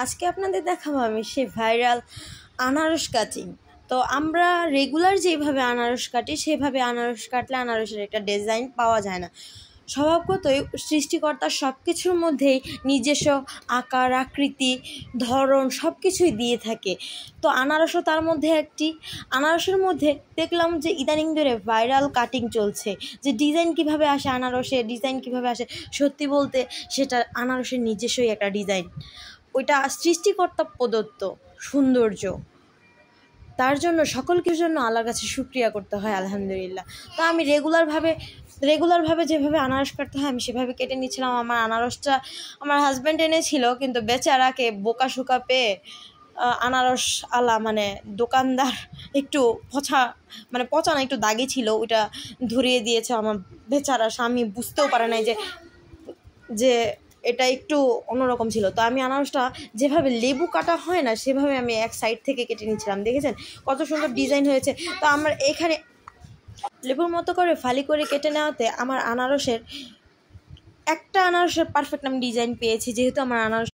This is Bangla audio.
আজকে আপনাদের দেখাবো আমি সেই ভাইরাল আনারস কাটিং। তো আমরা রেগুলার যেভাবে আনারস কাটি সেভাবে আনারস কাটলে আনারসের একটা ডিজাইন পাওয়া যায় না। স্বভাবতই সৃষ্টিকর্তার সব কিছুর মধ্যেই নিজস্ব আকার আকৃতি ধরন সব কিছুই দিয়ে থাকে। তো আনারসও তার মধ্যে একটি। আনারসের মধ্যে দেখলাম যে ইদানিং ধরে ভাইরাল কাটিং চলছে, যে ডিজাইন কিভাবে আসে, আনারসের ডিজাইন কিভাবে আসে। সত্যি বলতে সেটা আনারসের নিজস্বই একটা ডিজাইন, ওইটা সৃষ্টিকর্তা প্রদত্ত সৌন্দর্য। তার জন্য সকল কিছুর জন্য আল্লাহর কাছে শুকরিয়া করতে হয়, আলহামদুলিল্লাহ। তো আমি রেগুলারভাবে যেভাবে আনারস কাটতে হয় আমি সেভাবে কেটে নিচ্ছিলাম। আমার আনারসটা আমার হাজব্যান্ড এনেছিল, কিন্তু বেচারাকে বোকাশোকা পেয়ে আনারস আলা মানে দোকানদার একটু পচা না, একটু দাগি ছিল, ওইটা ধরিয়ে দিয়েছে আমার বেচারা স্বামী। বুঝতেও পারে নাই যে এটা একটু অন্যরকম ছিল। তো আমি আনারসটা যেভাবে লেবু কাটা হয় না সেভাবে আমি এক সাইড থেকে কেটে নিচ্ছিলাম। দেখেছেন কত সুন্দর ডিজাইন হয়েছে। তো আমার এখানে লেবুর মতো করে ফালি করে কেটে নেওয়াতে আমার আনারসের পারফেক্ট আমি ডিজাইন পেয়েছি, যেহেতু আমার আনারস